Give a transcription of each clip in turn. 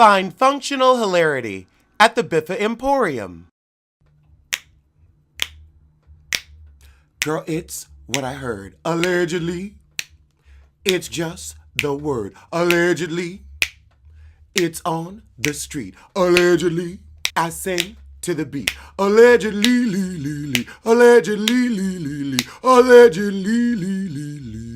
Find functional hilarity at the Biffa Emporium. Girl, it's what I heard. Allegedly, it's just the word. Allegedly, it's on the street. Allegedly, I sing to the beat. Allegedly, lee, lee, lee. Allegedly, lee, lee, lee. Allegedly, lee, lee, lee.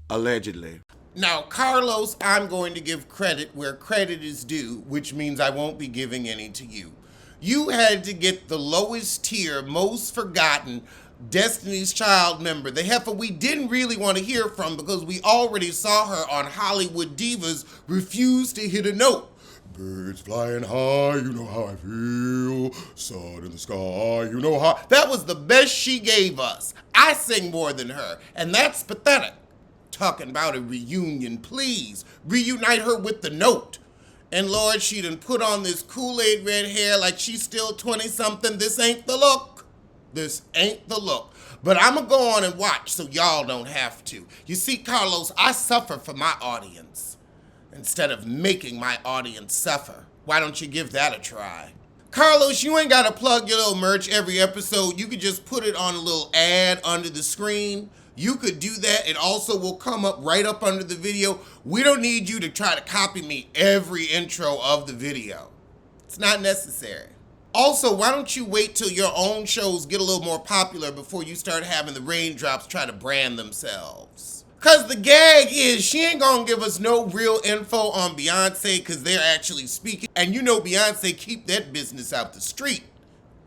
Allegedly. Now, Carlos, I'm going to give credit where credit is due, which means I won't be giving any to you. You had to get the lowest tier, most forgotten Destiny's Child member, the heifer we didn't really want to hear from because we already saw her on Hollywood Divas refuse to hit a note. Birds flying high, you know how I feel. Sun in the sky, you know how. That was the best she gave us. I sing more than her, and that's pathetic. Talking about a reunion, please. Reunite her with the note. And Lord, she done put on this Kool-Aid red hair like she's still 20-something. This ain't the look. This ain't the look. But I'm going to go on and watch so y'all don't have to. You see, Carlos, I suffer for my audience instead of making my audience suffer. Why don't you give that a try? Carlos, you ain't got to plug your little merch every episode. You could just put it on a little ad under the screen. You could do that. It also will come up right up under the video. We don't need you to try to copy me every intro of the video. It's not necessary. Also, why don't you wait till your own shows get a little more popular before you start having the raindrops try to brand themselves? Because the gag is she ain't going to give us no real info on Beyonce because they're actually speaking. And you know Beyonce keep that business out the street.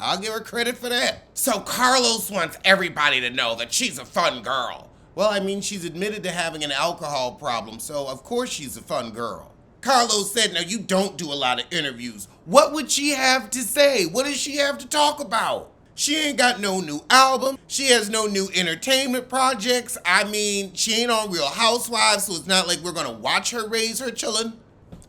I'll give her credit for that. So Carlos wants everybody to know that she's a fun girl. Well, I mean, she's admitted to having an alcohol problem, so of course she's a fun girl. Carlos said, now you don't do a lot of interviews. What would she have to say? What does she have to talk about? She ain't got no new album. She has no new entertainment projects. I mean, she ain't on Real Housewives, so it's not like we're gonna watch her raise her chillin'.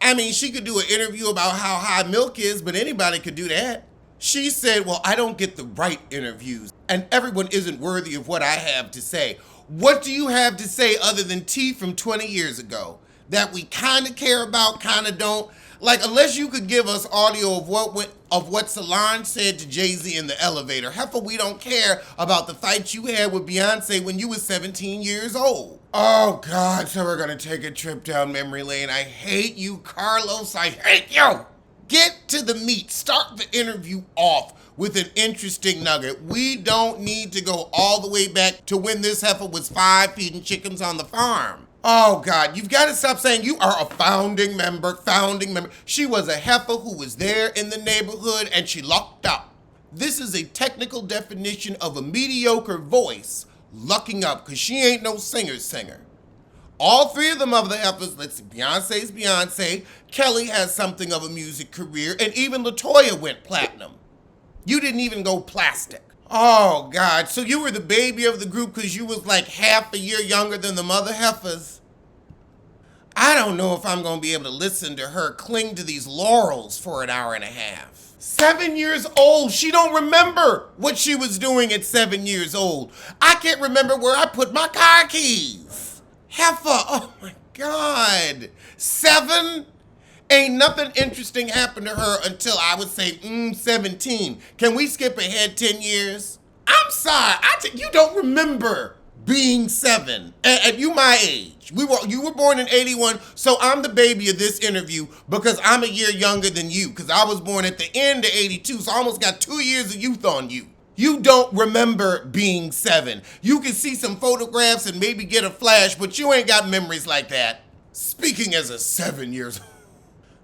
I mean, she could do an interview about how high milk is, but anybody could do that. She said, well, I don't get the right interviews, and everyone isn't worthy of what I have to say. What do you have to say other than tea from 20 years ago? That we kind of care about, kind of don't? Like, unless you could give us audio of what Solange said to Jay-Z in the elevator. Heifer, we don't care about the fight you had with Beyonce when you were 17 years old. Oh, God, so we're going to take a trip down memory lane. I hate you, Carlos. I hate you. Get to the meat. Start the interview off with an interesting nugget. We don't need to go all the way back to when this heifer was 5 feeding chickens on the farm. Oh, God, you've got to stop saying you are a founding member. She was a heifer who was there in the neighborhood and she lucked up. This is a technical definition of a mediocre voice lucking up because she ain't no singer. All three of them of the heifers, let's see, Beyonce's Beyonce, Kelly has something of a music career, and even LaToya went platinum. You didn't even go plastic. Oh, God, so you were the baby of the group because you was like half a year younger than the mother heifers? I don't know if I'm going to be able to listen to her cling to these laurels for an hour and a half. 7 years old. She don't remember what she was doing at 7 years old. I can't remember where I put my car keys. Heifer, oh my God. 7? Ain't nothing interesting happened to her until I would say 17. Can we skip ahead 10 years? I'm sorry, you don't remember being 7. And you my age. You were born in 81, so I'm the baby of this interview because I'm a year younger than you because I was born at the end of 82, so I almost got 2 years of youth on you. You don't remember being 7. You can see some photographs and maybe get a flash, but you ain't got memories like that. Speaking as a 7 years old.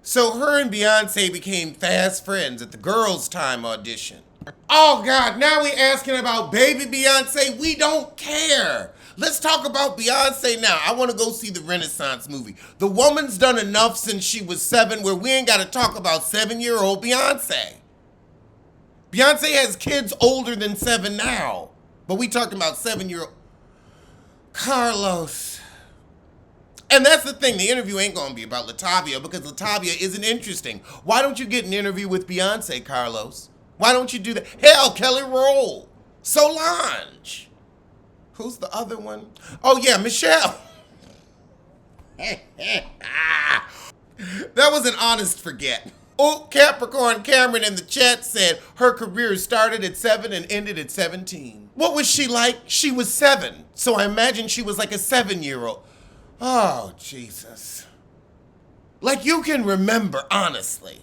So her and Beyonce became fast friends at the Girls' Time audition. Oh, God, now we asking about baby Beyonce. We don't care. Let's talk about Beyonce now. I want to go see the Renaissance movie. The woman's done enough since she was 7 where we ain't got to talk about 7-year-old Beyonce. Beyonce has kids older than 7 now, but we talking about 7-year-old. Carlos. And that's the thing, the interview ain't gonna be about Latiava because Latiava isn't interesting. Why don't you get an interview with Beyonce, Carlos? Why don't you do that? Hell, Kelly Roll, Solange. Who's the other one? Oh yeah, Michelle. That was an honest forget. Oh, Capricorn Cameron in the chat said her career started at 7 and ended at 17. What was she like? She was 7. So I imagine she was like a 7-year-old. Oh, Jesus. Like you can remember, honestly,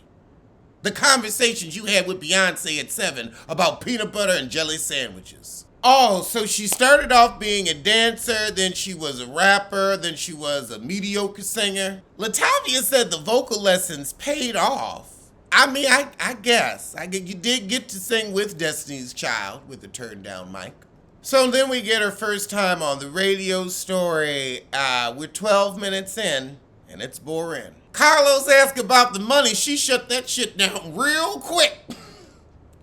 the conversations you had with Beyonce at 7 about peanut butter and jelly sandwiches. Oh, so she started off being a dancer, then she was a rapper, then she was a mediocre singer. Latavia said the vocal lessons paid off. I mean, I guess. You did get to sing with Destiny's Child with a turned down mic. So then we get her first time on the radio story. We're 12 minutes in, and it's boring. Carlos asked about the money. She shut that shit down real quick.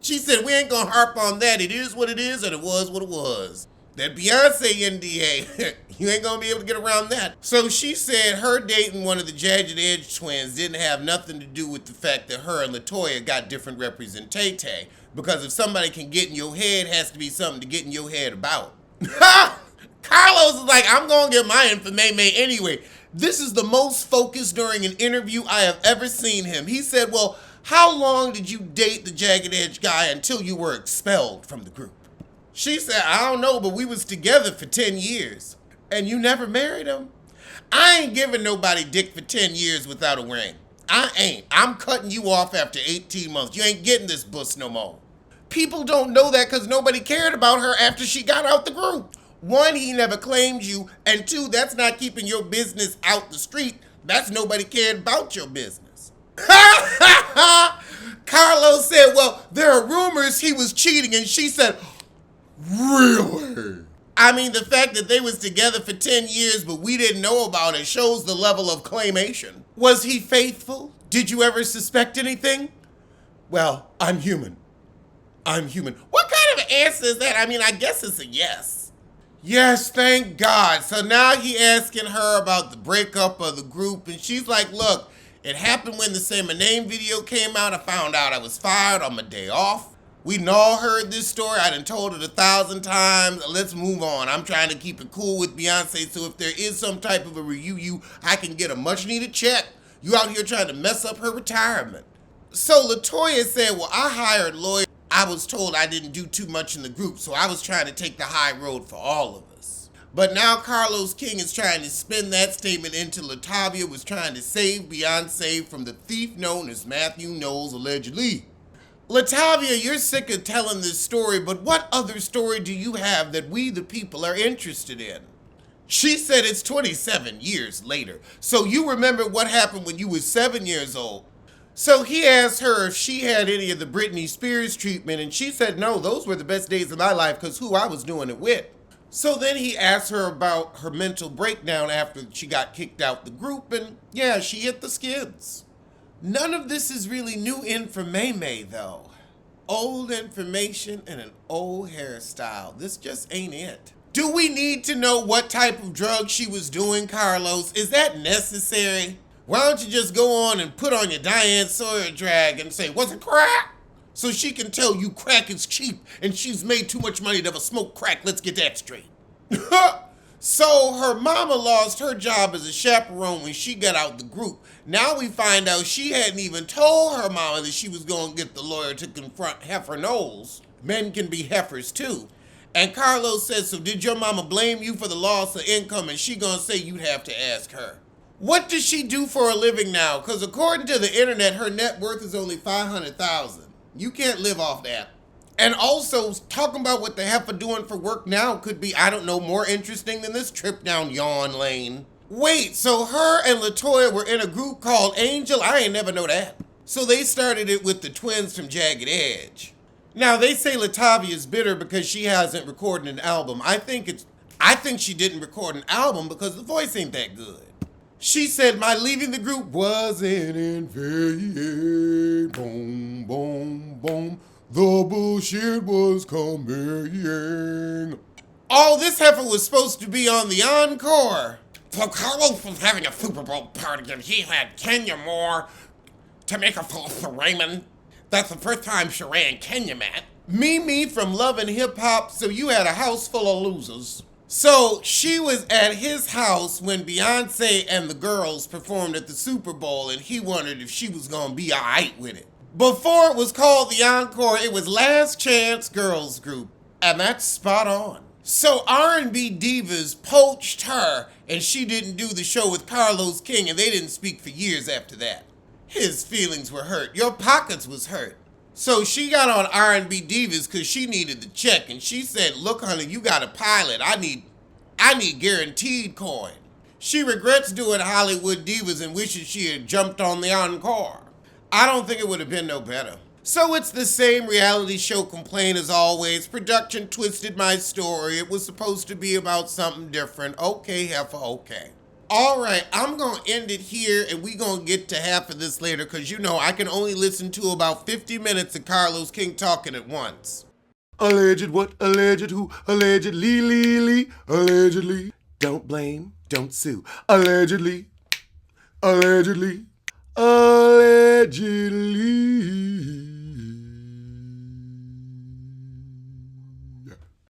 She said, we ain't gonna harp on that. It is what it is, and it was what it was. That Beyonce NDA, you ain't gonna be able to get around that. So she said her dating one of the Jagged Edge twins didn't have nothing to do with the fact that her and LaToya got different representation. Because if somebody can get in your head, it has to be something to get in your head about. Carlos is like, I'm gonna get my information anyway. This is the most focused during an interview I have ever seen him. He said, well, how long did you date the Jagged Edge guy until you were expelled from the group? She said, I don't know, but we was together for 10 years. And you never married him? I ain't giving nobody dick for 10 years without a ring. I ain't. I'm cutting you off after 18 months. You ain't getting this bus no more. People don't know that because nobody cared about her after she got out the group. 1, he never claimed you. And 2, that's not keeping your business out the street. That's nobody cared about your business. Carlos said, well, there are rumors he was cheating, and she said, really? I mean, the fact that they was together for 10 years, but we didn't know about it shows the level of claimation. Was he faithful? Did you ever suspect anything? Well, I'm human. I'm human. What kind of answer is that? I mean, I guess it's a yes. Yes, thank God. So now he asking her about the breakup of the group, and she's like, look, it happened when the Say My Name video came out. I found out I was fired on my day off. We all heard this story. I done told it 1,000 times. Let's move on. I'm trying to keep it cool with Beyonce, so if there is some type of a reunion, I can get a much needed check. You out here trying to mess up her retirement. So LaToya said, well, I hired lawyers. I was told I didn't do too much in the group, so I was trying to take the high road for all of us. But now Carlos King is trying to spin that statement into Latavia was trying to save Beyonce from the thief known as Matthew Knowles, allegedly. Latavia, you're sick of telling this story, but what other story do you have that we the people are interested in? She said it's 27 years later. So you remember what happened when you were 7 years old. So he asked her if she had any of the Britney Spears treatment, and she said no, those were the best days of my life because who I was doing it with. So then he asked her about her mental breakdown after she got kicked out the group, and yeah, she hit the skids. None of this is really new information, though. Old information and an old hairstyle. This just ain't it. Do we need to know what type of drug she was doing, Carlos? Is that necessary? Why don't you just go on and put on your Diane Sawyer drag and say, was it crack? So she can tell you crack is cheap and she's made too much money to ever smoke crack. Let's get that straight. So her mama lost her job as a chaperone when she got out the group. Now we find out she hadn't even told her mama that she was going to get the lawyer to confront Heifer Knowles. Men can be heifers too. And Carlos says, so did your mama blame you for the loss of income? And she gonna say you'd have to ask her. What does she do for a living now? Because according to the internet, her net worth is only $500,000. You can't live off that. And also, talking about what the heifer doing for work now could be, I don't know, more interesting than this trip down yawn lane. Wait, so her and LaToya were in a group called Angel? I ain't never know that. So they started it with the twins from Jagged Edge. Now, they say Latavia's bitter because she hasn't recorded an album. I think she didn't record an album because the voice ain't that good. She said, my leaving the group wasn't in vain. Boom, boom, boom. The bullshit was coming. Oh, this heifer was supposed to be on the encore. So Carlos was having a Super Bowl party and he had Kenya Moore to make a fool for Raymond. That's the first time Sheree and Kenya met. Mimi from Love and Hip Hop, so you had a house full of losers. So she was at his house when Beyonce and the girls performed at the Super Bowl, and he wondered if she was gonna be alright with it. Before it was called the Encore, it was Last Chance Girls Group, and that's spot on. So R&B divas poached her, and she didn't do the show with Carlos King, and they didn't speak for years after that. His feelings were hurt. Your pockets was hurt. So she got on R&B Divas because she needed the check, and she said, "Look, honey, you got a pilot. I need guaranteed coin." She regrets doing Hollywood Divas and wishes she had jumped on the Encore. I don't think it would have been no better. So it's the same reality show complaint as always. Production twisted my story. It was supposed to be about something different. Okay, heifer, okay. All right, I'm going to end it here, and we're going to get to half of this later because, you know, I can only listen to about 50 minutes of Carlos King talking at once. Alleged what? Alleged who? Allegedly, allegedly. Don't blame, don't sue. Allegedly, allegedly, allegedly.